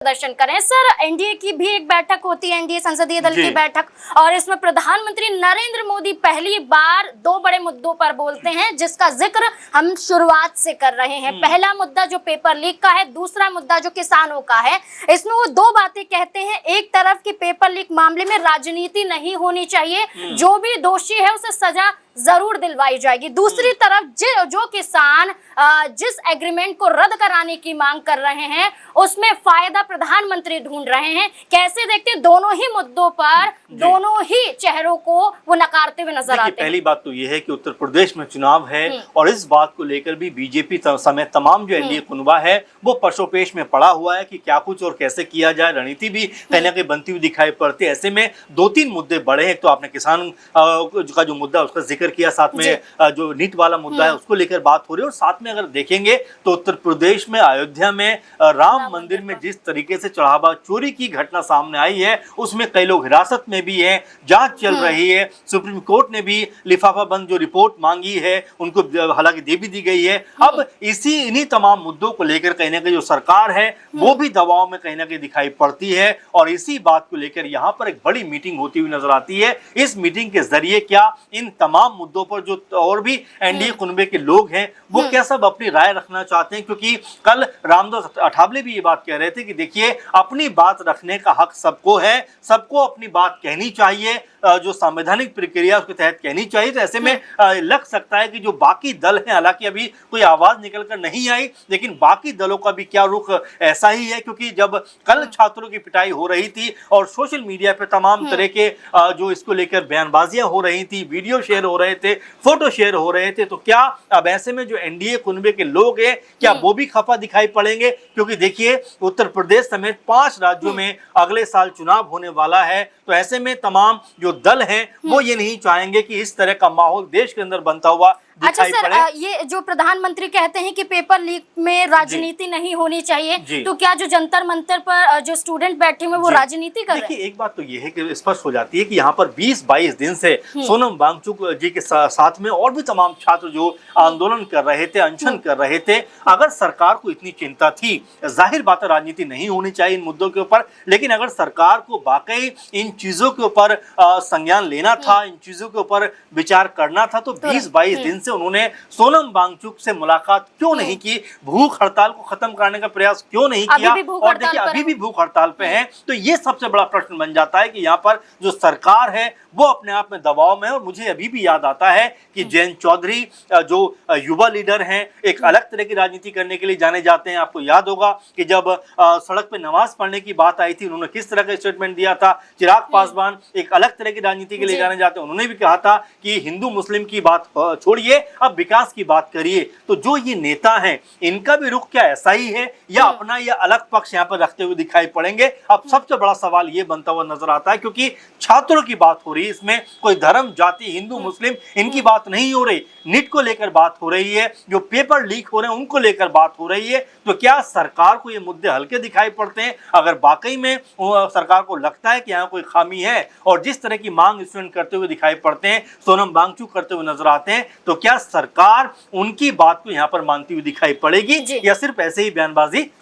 प्रदर्शन करें। Sir, NDA की भी एक बैठक होती है, एनडीए संसदीय दल की बैठक, और इसमें प्रधानमंत्री नरेंद्र मोदी पहली बार दो बड़े मुद्दों पर बोलते हैं, जिसका जिक्र हम शुरुआत से कर रहे हैं। पहला मुद्दा जो पेपर लीक का है, दूसरा मुद्दा जो किसानों का है। इसमें वो दो बातें कहते हैं, एक तरफ की पेपर लीक मामले में राजनीति नहीं होनी चाहिए, जो भी दोषी है उसे सजा जरूर दिलवाई जाएगी। दूसरी तरफ जो किसान जिस एग्रीमेंट को रद्द कराने की मांग कर रहे हैं, उसमें फायदा प्रधानमंत्री ढूंढ रहे हैं। कैसे देखते हैं दोनों ही मुद्दों पर दोनों ही चेहरों को वो नकारते हुए नजर आते हैं। पहली बात तो यह है कि उत्तर प्रदेश में चुनाव है और इस बात को लेकर भी बीजेपी समेत तमाम जो एनडीए कुनबा है वो पशोपेश में पड़ा हुआ है कि क्या कुछ और कैसे किया जाए। रणनीति भी कहीं ना कहीं बनती हुई दिखाई पड़ती है। ऐसे में दो तीन मुद्दे बड़े हैं। तो आपने किसान का जो मुद्दा उसका जिक्र किया, साथ में जो नीट वाला मुद्दा है उसको लेकर बात हो रही है। और साथ में अगर देखेंगे तो उत्तर प्रदेश में अयोध्या में राम मंदिर में जिस तरीके से चढ़ावा चोरी की घटना सामने आई है, उसमें कई लोग हिरासत में भी हैं, जांच चल रही है। सुप्रीम कोर्ट ने भी लिफाफा बंद जो रिपोर्ट मांगी है उनको हालांकि दे भी दी गई है। अब इन्हीं तमाम मुद्दों को लेकर कहीं ना कहीं जो सरकार है वो भी दबाव में कहीं ना कहीं दिखाई पड़ती है और इसी बात को लेकर यहाँ पर एक बड़ी मीटिंग होती हुई नजर आती है। इस मीटिंग के जरिए क्या इन तमाम मुद्दों पर जो और भी एनडीए कुनबे के लोग हैं वो क्या सब अपनी राय रखना चाहते हैं, क्योंकि कल रामदास अठावले भी ये बात कह रहे थे कि देखिए अपनी बात रखने का हक सबको है, सबको अपनी बात कहनी चाहिए, जो संवैधानिक प्रक्रिया उसके तहत कहनी चाहिए। तो ऐसे में लग सकता है कि जो बाकी दल हैं, हालांकि अभी कोई आवाज निकल कर नहीं आई, लेकिन बाकी दलों का भी क्या रुख ऐसा ही है। क्योंकि जब कल छात्रों की पिटाई हो रही थी और सोशल मीडिया पे तमाम तरह के जो इसको लेकर बयानबाजियां हो रही थी, वीडियो शेयर हो रहे थे, फोटो शेयर हो रहे थे, तो क्या अब ऐसे में जो एनडीए कुनबे के लोग हैं क्या वो भी खफा दिखाई पड़ेंगे? क्योंकि देखिए उत्तर प्रदेश समेत 5 राज्यों में अगले साल चुनाव होने वाला है। तो ऐसे में तमाम जो दल हैं वो ये नहीं चाहेंगे कि इस तरह का माहौल देश के अंदर बनता हुआ। अच्छा सर, ये जो प्रधानमंत्री कहते हैं कि पेपर लीक में राजनीति नहीं होनी चाहिए, तो क्या जो जंतर मंतर पर जो स्टूडेंट बैठे हुए वो राजनीति कर रहे हैं? देखिए एक बात तो ये है कि स्पष्ट हो जाती है कि यहाँ पर 20-22 दिन से सोनम वांगचुक जी के साथ में और भी तमाम छात्र जो आंदोलन कर रहे थे, अनशन कर रहे थे। अगर सरकार को इतनी चिंता थी, जाहिर बात है राजनीति नहीं होनी चाहिए इन मुद्दों के ऊपर, लेकिन अगर सरकार को वाकई इन चीजों के ऊपर संज्ञान लेना था, इन चीजों के ऊपर विचार करना था, तो 20-22 दिन उन्होंने सोनम वांगचुक से मुलाकात क्यों नहीं की, भूख हड़ताल को खत्म करने का प्रयास क्यों नहीं किया? और देखिए अभी भी भूख हड़ताल पे हैं। तो ये सबसे बड़ा प्रश्न बन जाता है कि यहाँ पर जो सरकार है वो अपने आप में दबाव में है। और मुझे अभी भी याद आता है कि जयंत चौधरी जो युवा लीडर हैं, एक अलग तरह की राजनीति करने के लिए जाने जाते हैं। आपको याद होगा कि जब सड़क पे नमाज पढ़ने की बात आई थी, उन्होंने किस तरह का स्टेटमेंट दिया था। चिराग पासवान एक अलग तरह की राजनीति के लिए जाने जाते हैं, उन्होंने भी कहा था कि हिंदू मुस्लिम की बात छोड़िए, अब विकास की बात करिए। तो जो ये नेता हैं इनका भी रुख क्या ऐसा ही है या अपना या अलग पक्ष यहाँ पर रखते हुए दिखाई पड़ेंगे? अब सबसे बड़ा सवाल ये बनता हुआ नजर आता है, क्योंकि छात्रों की बात हो रही है, इसमें कोई धर्म जाति हिंदू मुस्लिम इनकी बात नहीं हो रही, नीट को लेकर बात हो रही है, जो पेपर लीक हो रहे हैं उनको लेकर बात हो रही है। तो क्या सरकार को ये मुद्दे हल्के दिखाई पड़ते हैं? अगर वाकई में सरकार को लगता है कि यहाँ कोई खामी है और जिस तरह की मांग स्टूडेंट करते हुए दिखाई पड़ते हैं, सोनम वांगचुक करते हुए नजर आते हैं, तो क्या सरकार उनकी बात को यहाँ पर मानती हुई दिखाई पड़ेगी या सिर्फ ऐसे ही बयानबाजी